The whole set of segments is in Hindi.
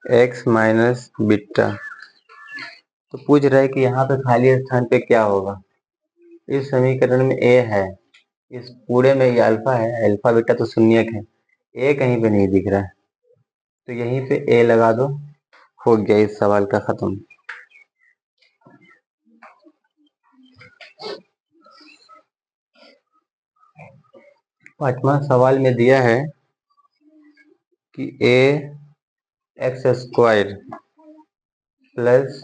X minus beta. तो पूछ रहा है कि यहाँ पे खाली स्थान पे क्या होगा। इस समीकरण में ए है, इस पूरे में ये अल्फा है, अल्फा बीटा तो शून्यक है, ए कहीं पे नहीं दिख रहा है, तो यहीं पे ए लगा दो, हो गया इस सवाल का खत्म। पांचवा सवाल में दिया है कि A X square plus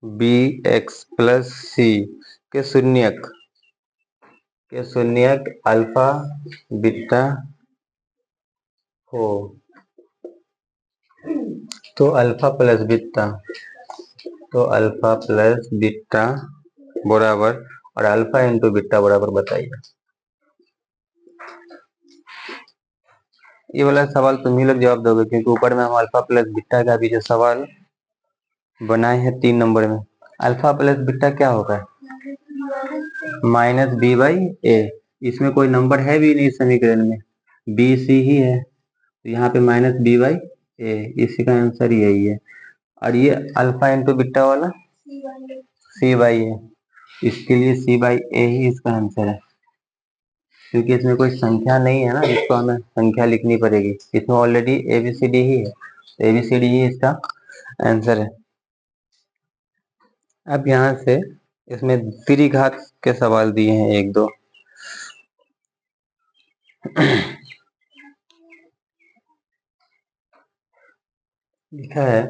B X plus C के शून्यक अल्फा बीटा हो, तो अल्फा प्लस बीटा बराबर, और अल्फा इंटू बीटा बराबर बताइए। ये वाला सवाल तुम ही लोग जवाब दोगे, क्योंकि ऊपर में हम अल्फा प्लस बीटा का भी जो सवाल बनाए हैं 3 नंबर में। अल्फा प्लस बीटा क्या होगा, माइनस बी बाई ए। इसमें कोई नंबर है भी नहीं समीकरण में, बी सी ही है, तो यहाँ पे माइनस बी बाई ए, इसी का आंसर यही है। और ये अल्फा इंटू बीटा वाला सी बाई ए, इसके लिए सी बाई ए ही इसका आंसर है, क्योंकि इसमें कोई संख्या नहीं है ना जिसको हमें संख्या लिखनी पड़ेगी, इसमें ऑलरेडी एबीसीडी ही है, एबीसीडी ही इसका आंसर है। अब यहाँ से इसमें त्रिघात के सवाल दिए हैं 1-2। लिखा है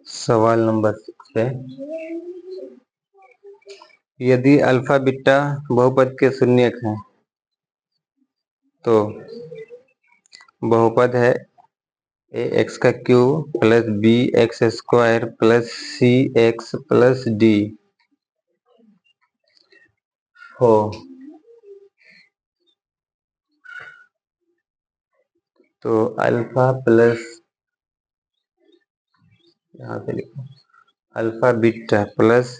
सवाल नंबर 6 पे, यदि अल्फा बीटा बहुपद के शून्यक है तो बहुपद है ए एक्स का cube plus B X square plus C X plus D हो, तो अल्फा प्लस, यहाँ पे लिखो alpha beta plus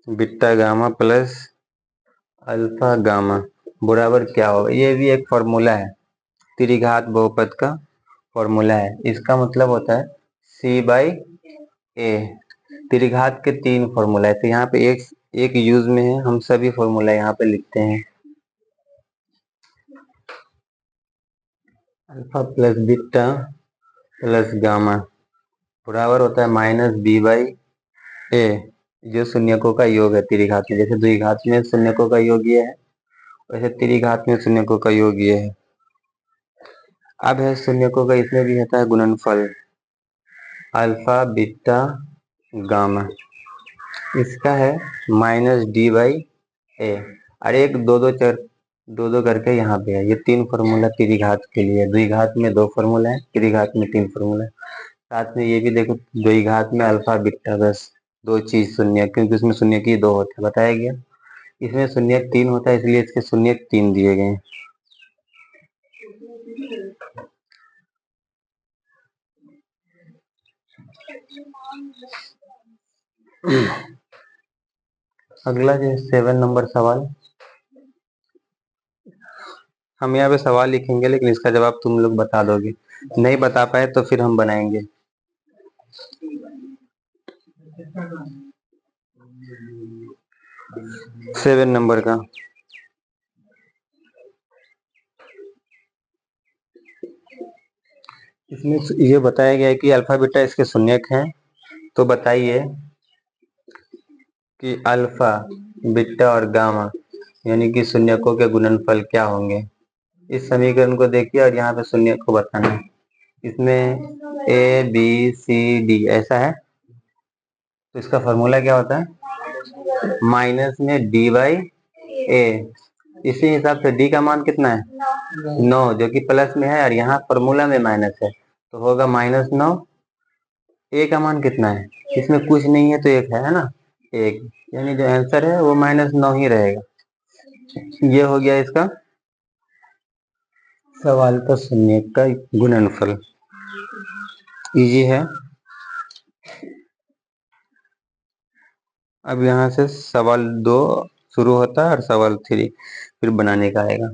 beta gamma plus alpha gamma बराबर क्या होगा। ये भी एक फॉर्मूला है, त्रिघात बहुपद का फॉर्मूला है। इसका मतलब होता है सी बाई ए। त्रिघात के 3 फॉर्मूला है, तो यहाँ पे एक यूज में है, हम सभी फॉर्मूला यहाँ पे लिखते हैं। Alpha plus beta plus gamma बराबर होता है माइनस बी बाई ए, जो शून्यकों का योग है त्रिघात में। जैसे द्विघात में शून्यकों का योग ये है, वैसे त्रिघात में शून्यकों का योग ये है। अब है शून्यकों का, इसमें भी होता है गुणनफल, अल्फा बीटा गामा, इसका है माइनस डी बाई ए, और एक दो दो करके यहाँ पे है। ये 3 फॉर्मूला त्रिघात के लिए, द्विघात में 2 फॉर्मूला है, त्रिघात में 3 फॉर्मूला है। साथ में ये भी देखो, द्विघात में अल्फा बीटा बस 2 चीज शून्य, क्योंकि उसमें शून्य की 2 होते हैं, बताया गया। इसमें शून्य 3 होता है, इसलिए इसके शून्य 3 दिए गए हैं। अगला जो है 7 नंबर सवाल, हम यहाँ पे सवाल लिखेंगे, लेकिन इसका जवाब तुम लोग बता दोगे। नहीं बता पाए तो फिर हम बनाएंगे। 7 नंबर का इसमें ये बताया गया है कि अल्फा बीटा इसके शून्यक हैं, तो बताइए कि अल्फा बीटा और गामा यानी कि शून्यकों के गुणनफल क्या होंगे। इस समीकरण को देखिए और यहाँ पे शून्यक को बताना है। इसमें ए बी सी डी ऐसा है, तो इसका फॉर्मूला क्या होता है, माइनस में डी बाई ए। इसी हिसाब से डी का मान कितना है, 9, जो कि प्लस में है, और यहाँ फॉर्मूला में माइनस है, तो होगा -9। ए का मान कितना है, इसमें कुछ नहीं है तो एक है ना, एक, यानी जो आंसर है वो -9 ही रहेगा। ये हो गया इसका सवाल का शून्यक का गुणनफल, इजी है। अब यहाँ से सवाल 2 शुरू होता है और सवाल 3 फिर बनाने का आएगा।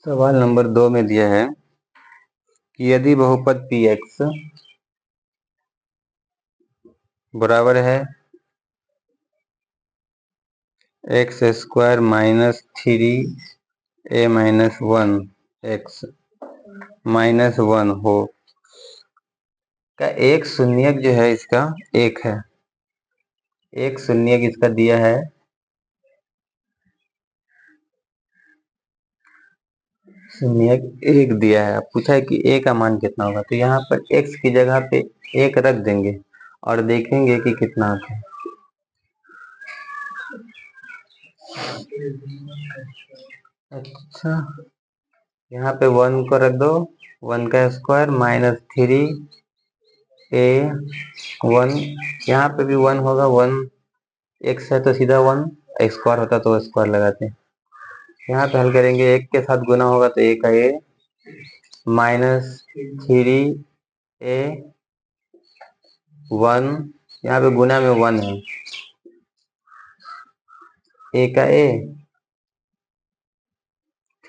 सवाल नंबर 2 में दिया है कि यदि बहुपद पी एक्स बराबर है x square minus 3a-1 x minus 1 हो का एक शून्यक जो है इसका एक है। एक शून्यक इसका दिया है शून्यक एक दिया है। अब पूछा है कि a का मान कितना होगा, तो यहाँ पर x की जगह पे एक रख देंगे और देखेंगे कि कितना आता है। अच्छा, यहाँ पे 1 को रख दो, 1 का स्क्वायर माइनस 3a-1, यहाँ पे भी 1 होगा, 1 x है तो सीधा 1, स्क्वायर होता तो स्क्वायर लगाते। यहाँ पे हल करेंगे, एक के साथ गुना होगा तो a का a माइनस 3a-1, यहाँ पे गुना में 1 है, a का a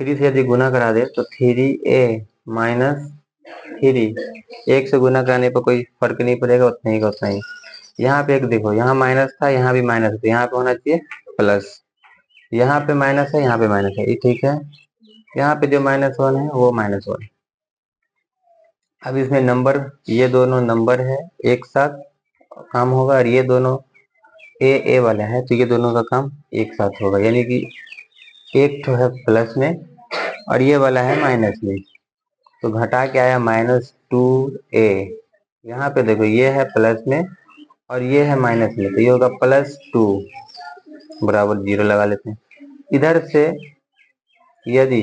3 से यदि गुना करा दे तो 3a माइनस 3, एक से गुना कराने पर कोई फर्क नहीं पड़ेगा, उतना ही का उतना ही। यहाँ पे एक देखो, यहाँ माइनस था, यहाँ भी माइनस था, यहाँ पे होना चाहिए प्लस, यहाँ पे माइनस है, यहाँ पे माइनस है, ये ठीक है। यहाँ पे जो -1 है वो -1। अब इसमें नंबर, ये दोनों नंबर है, एक साथ काम होगा, और ये दोनों ए वाला है तो ये दोनों का काम एक साथ होगा, यानी कि एक तो है प्लस में और ये वाला है माइनस में, तो घटा के आया -2a। यहाँ पे देखो, ये है प्लस में और ये है माइनस में, तो ये होगा +2 बराबर 0 लगा लेते हैं। इधर से यदि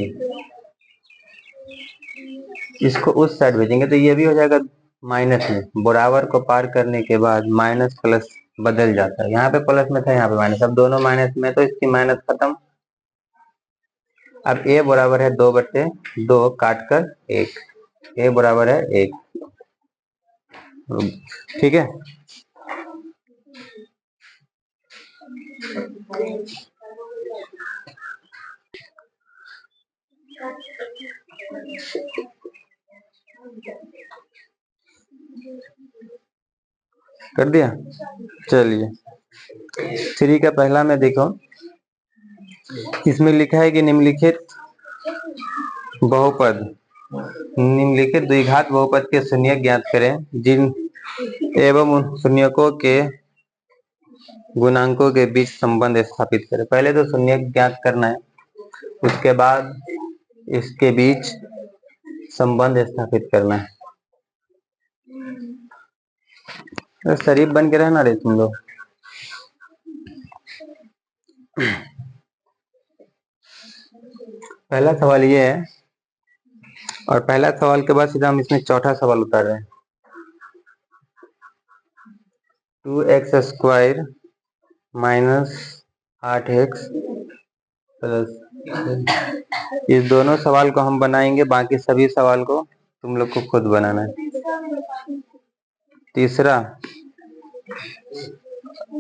इसको उस साइड भेजेंगे तो ये भी हो जाएगा माइनस में, बराबर को पार करने के बाद माइनस प्लस बदल जाता है। यहाँ पे प्लस में था, यहाँ पे माइनस, अब दोनों माइनस में तो इसकी माइनस खत्म। अब a बराबर है 2/2, काट कर 1, a बराबर है 1, ठीक है। कर दिया, चलिए 3 का पहला में देखो, इसमें लिखा है कि निम्नलिखित बहुपद, निम्नलिखित द्विघात बहुपद के शून्यक ज्ञात करें जिन एवं उन शून्यकों के गुणांकों के बीच संबंध स्थापित करें। पहले तो शून्यक ज्ञात करना है, उसके बाद इसके बीच संबंध स्थापित करना है। तो शरीफ बन के रहना रे तुम लोग। पहला सवाल ये है, और पहला सवाल के बाद सीधा हम इसमें चौथा सवाल उतार रहे हैं। 2x² माइनस 8x प्लस, इस दोनों सवाल को हम बनाएंगे, बाकी सभी सवाल को तुम लोग को खुद बनाना है। तीसरा,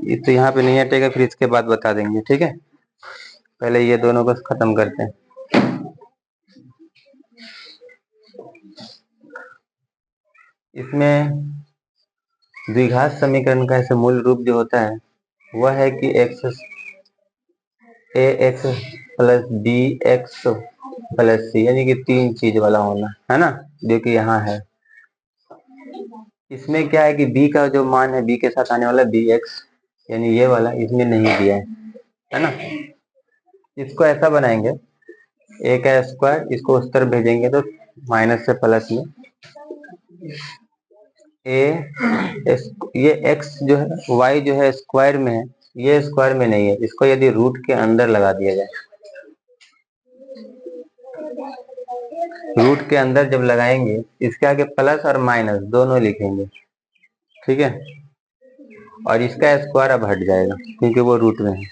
ये तो यहाँ पे नहीं हटेगा, फिर इसके बाद बता देंगे, ठीक है। पहले ये दोनों को खत्म करते हैं। इसमें द्विघात समीकरण का ऐसे मूल रूप जो होता है वह है कि ax plus bx plus c, यानी कि 3 चीज वाला होना है ना, जो कि यहाँ है। इसमें क्या है कि b का जो मान है, b के साथ आने वाला bx, यानी ये वाला इसमें नहीं दिया है ना। इसको ऐसा बनाएंगे, a का स्क्वायर, इसको उस तरफ भेजेंगे तो माइनस से प्लस में, ये x जो है, y जो है स्क्वायर में है, ये स्क्वायर में नहीं है, इसको यदि रूट के अंदर लगा दिया जाए, रूट के अंदर जब लगाएंगे, इसके आगे प्लस और माइनस दोनों लिखेंगे, ठीक है। और इसका स्क्वायर अब हट जाएगा क्योंकि वो रूट में है।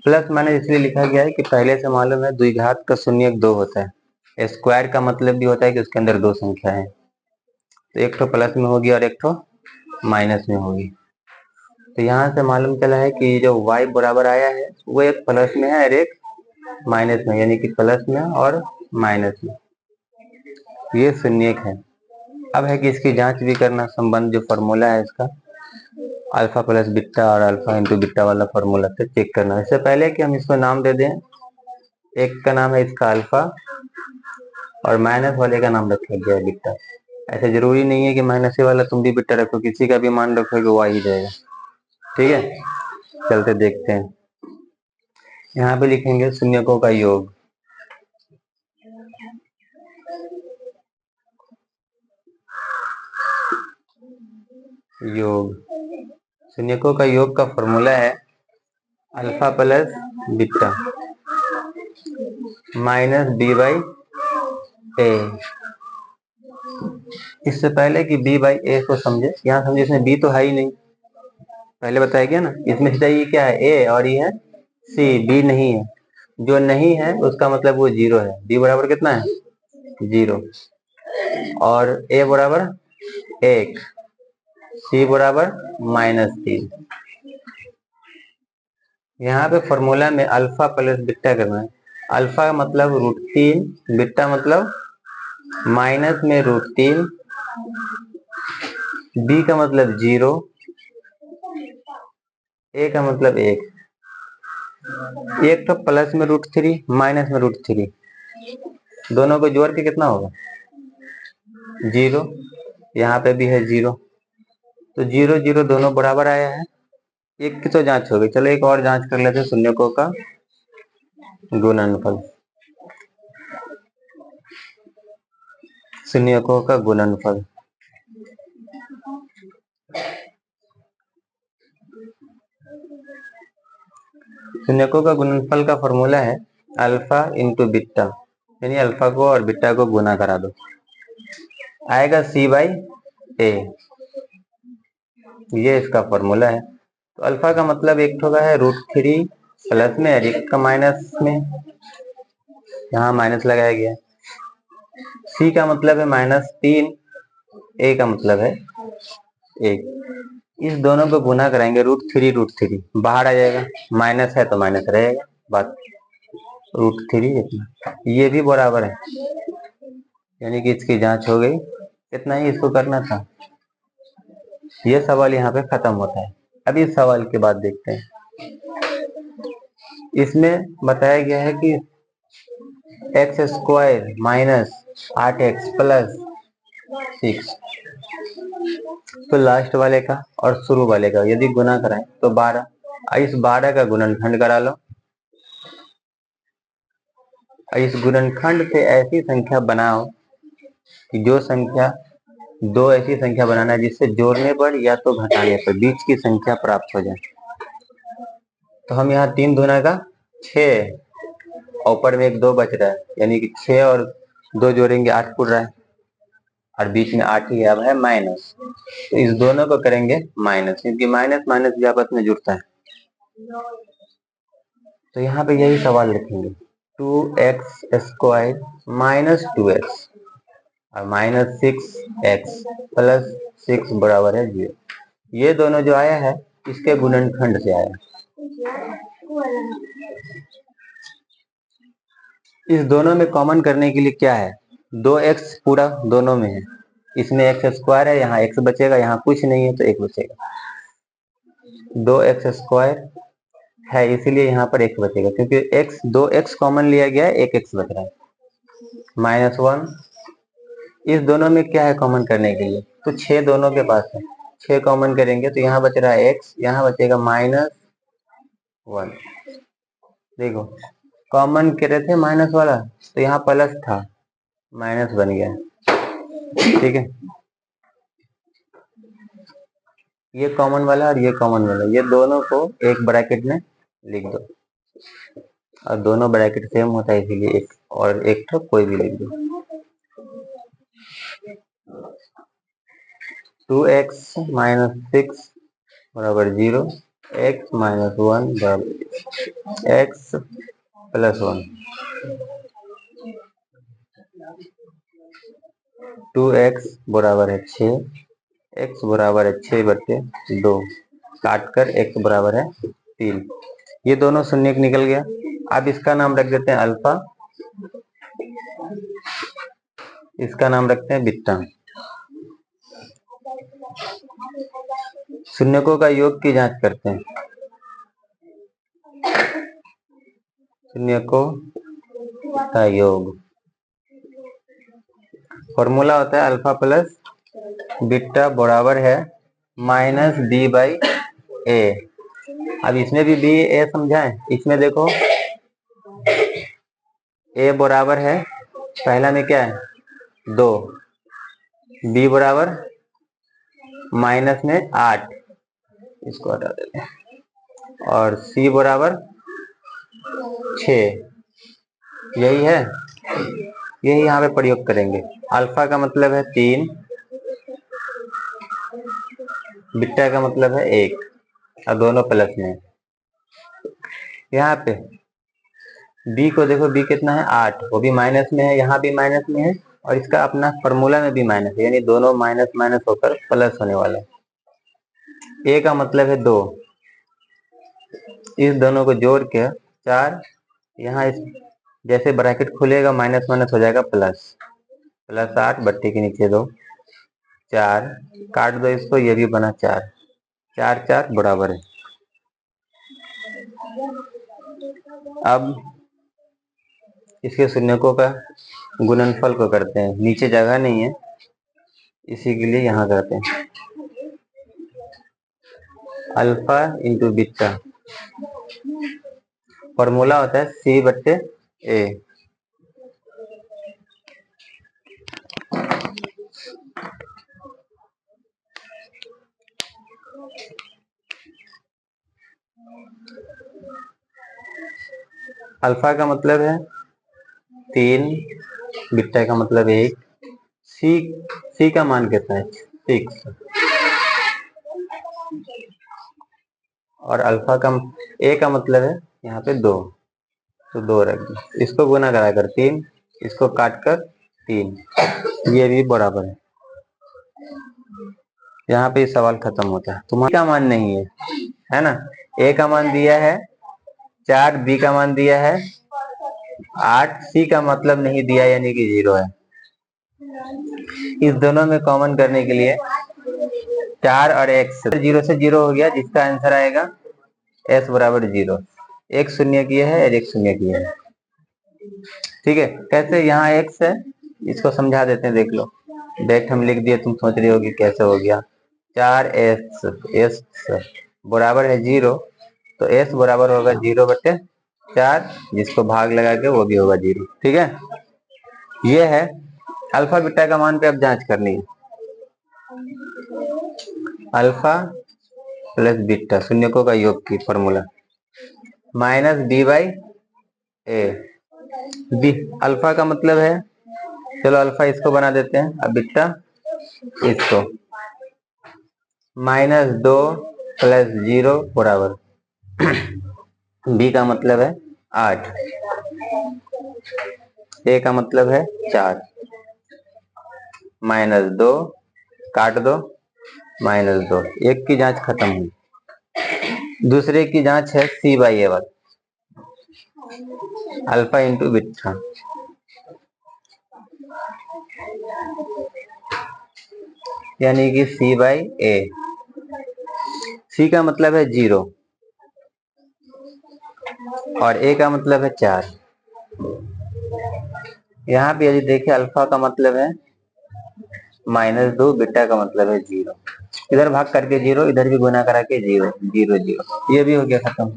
प्लस माइनस इसलिए लिखा गया है कि पहले से मालूम है द्विघात का शून्यक 2 होता है, स्क्वायर का मतलब भी होता है कि उसके अंदर 2 संख्या है, तो एक तो प्लस में होगी और एक तो माइनस में होगी। तो यहाँ से मालूम चला है कि जो y बराबर आया है वो एक प्लस में है और एक माइनस में, यानी कि प्लस में और माइनस में, ये शून्यक है। अब है कि इसकी जांच भी करना, संबंध जो फॉर्मूला है इसका अल्फा प्लस बीटा और अल्फा इंटू बीटा वाला फॉर्मूला से चेक करना। इससे पहले कि हम इसको नाम दे दें, एक का नाम है इसका अल्फा और माइनस वाले का नाम रखा गया है बीटा। ऐसे जरूरी नहीं है कि माइनस वाला तुम भी बीटा रखो, किसी का भी मान रखोगे वो आ ही जाएगा। ठीक है, चलते देखते हैं। यहाँ पे लिखेंगे शून्यकों का योग। योग, शून्यकों का योग का फॉर्मूला है alpha plus beta minus B by A. इससे पहले कि बी बाई ए को समझे, यहाँ समझे, इसमें बी तो है ही नहीं, पहले बताया गया ना। इसमें सीधा ये क्या है, ए, और ये है सी, बी नहीं है। जो नहीं है उसका मतलब वो जीरो है। बी बराबर कितना है, जीरो, और ए बराबर 1, सी बराबर -3। यहाँ पे फॉर्मूला में अल्फा प्लस बीटा करना है। अल्फा का मतलब √3, बीटा मतलब माइनस में √3, बी का मतलब 0, ए का मतलब 1। एक तो प्लस में √3 माइनस में √3, दोनों को जोड़ के कितना होगा 0। यहाँ पे भी है 0, तो 0 0 दोनों बराबर आया है। एक की तो जांच हो गई, चलो एक और जांच कर लेते हैं, शून्यकों का गुणनफल। शून्यकों का गुणनफल, शून्यकों का गुणनफल का फॉर्मूला है अल्फा इंटू बीटा, यानी अल्फा को और बीटा को गुना करा दो, आएगा सी बाई ए। ये इसका फॉर्मूला है। तो अल्फा का मतलब एक ठोका है √3 प्लस में और एक का माइनस में, यहाँ माइनस लगाया गया। सी का मतलब है -3, ए का मतलब है 1। इस दोनों को गुना कराएंगे, √3 √3 बाहर आ जाएगा, माइनस है तो माइनस रहेगा, बात √3 इतना, ये भी बराबर है, यानी कि इसकी जांच हो गई। इतना ही इसको करना था। ये सवाल यहाँ पे खत्म होता है। अभी इस सवाल के बाद देखते हैं। इसमें बताया गया है कि x² माइनस 8x प्लस 6, तो लास्ट वाले का और शुरू वाले का यदि गुना कराएं तो 12। इस 12 का गुणनखंड करा लो। इस गुणनखंड से ऐसी संख्या बनाओ कि जो संख्या, दो ऐसी संख्या बनाना है जिससे जोड़ने पर या तो घटाने पर बीच की संख्या प्राप्त हो जाए। तो हम यहाँ 3 दूना का 6, ऊपर में एक 2 बच रहा है, यानी कि 6 और 2 जोड़ेंगे 8 पूरा है, और बीच में 8 ही अब है माइनस, तो इस दोनों को करेंगे माइनस, क्योंकि माइनस माइनस भी आपस में जुड़ता है। तो यहाँ पे यही सवाल लिखेंगे 2x² माइनस 2x और -6x प्लस 6 बराबर है 0। ये दोनों जो आया है इसके गुणनखंड से आया। इस दोनों में कॉमन करने के लिए क्या है, 2x पूरा दोनों में है, इसमें x² है, यहाँ x बचेगा, यहाँ कुछ नहीं है तो 1 बचेगा। 2x² है इसीलिए यहाँ पर 1 बचेगा, क्योंकि x 2x कॉमन लिया गया है, 1x बच रहा है। -1, इस दोनों में क्या है कॉमन करने के लिए, तो 6 दोनों के पास है, 6 कॉमन करेंगे तो यहाँ बच रहा है x, यहाँ बचेगा -1। देखो कॉमन करे थे माइनस वाला, तो यहाँ प्लस था, माइनस बन गया। ठीक है, ये कॉमन वाला और ये कॉमन वाला, ये दोनों को एक ब्रैकेट में लिख दो, और दोनों ब्रैकेट सेम होता है इसीलिए एक और एक तो कोई भी लिख दो। 2x माइनस 6 बराबर 0, x माइनस 1 बराबर x प्लस 1। 2x बराबर है 6, x बराबर है 6/2, काट कर x बराबर है 3। ये दोनों शून्य निकल गया। अब इसका नाम रख देते हैं अल्फा, इसका नाम रखते हैं बीटा। शून्यकों का योग की जांच करते हैं। शून्यकों का योग फॉर्मूला होता है अल्फा प्लस बीटा बराबर है माइनस बी बाई ए। अब इसमें भी बी ए समझाएं। इसमें देखो ए बराबर है, पहला में क्या है 2, बी बराबर माइनस में 8, इसको हटा देते हैं, और सी बराबर 6। यही है, यही यहाँ पे प्रयोग करेंगे। अल्फा का मतलब है 3, बीटा का मतलब है 1, और दोनों प्लस में। यहाँ पे बी को देखो, बी कितना है 8, वो भी माइनस में है, यहाँ भी माइनस में है, और इसका अपना फॉर्मूला में भी माइनस है, यानी दोनों माइनस माइनस होकर प्लस होने वाला है। ए का मतलब है 2, इस दोनों को जोड़ के 4, यहाँ इस जैसे ब्रैकेट खुलेगा माइनस माइनस हो जाएगा प्लस, प्लस 8 बट्टे के नीचे 2, 4 काट दो इसको, ये भी बना 4, 4 4 बराबर है। अब इसके शून्यकों का गुणनफल को करते हैं। नीचे जगह नहीं है, इसी के लिए यहाँ करते हैं। अल्फा इंटू बीटा, फॉर्मूला होता है सी बट्टे ए। अल्फा का मतलब है 3, बीटा का मतलब 1, सी का मान कितना है 6, और अल्फा का ए का मतलब है यहाँ पे 2, तो 2 रख दो। इसको गुना करा कर 3, इसको काट कर 3, ये भी बराबर है। यहाँ पे सवाल खत्म होता है। तुम्हारा का मान नहीं है ना। ए का मान दिया है 4, बी का मान दिया है 8, सी का मतलब नहीं दिया यानी कि 0 है। इस दोनों में कॉमन करने के लिए 4 और x 0 से 0 हो गया, जिसका आंसर आएगा s बराबर 0। एक शून्य किया है और एक शून्य किया है। ठीक है, कैसे? यहाँ x है, इसको समझा देते हैं, देख लो। डायरेक्ट हम लिख दिए, तुम सोच रही होगी कैसे हो गया। 4s बराबर है 0, तो s बराबर होगा 0 बटे 4, जिसको भाग लगा के वो भी होगा 0। ठीक है, ये है अल्फा बीटा का मान पे अब जांच करनी है। अल्फा प्लस बीटा शून्यकों का योग की formula minus B by A. B alpha का मतलब है, चलो अल्फा इसको बना देते हैं, अब बीटा इसको, -2 प्लस 0 बराबर बी का मतलब है 8, ए का मतलब है 4, -2 काट दो, -2, एक की जांच खत्म हुई। दूसरे की जांच है सी बाई ए वाला, अल्फा इंटू बीटा, यानी कि सी बाई ए। सी का मतलब है 0 और ए का मतलब है 4। यहाँ पे यदि देखें अल्फा का मतलब है -2, बीटा का मतलब है 0, इधर भाग करके 0, इधर भी गुना करा के 0 0 0, ये भी हो गया खत्म।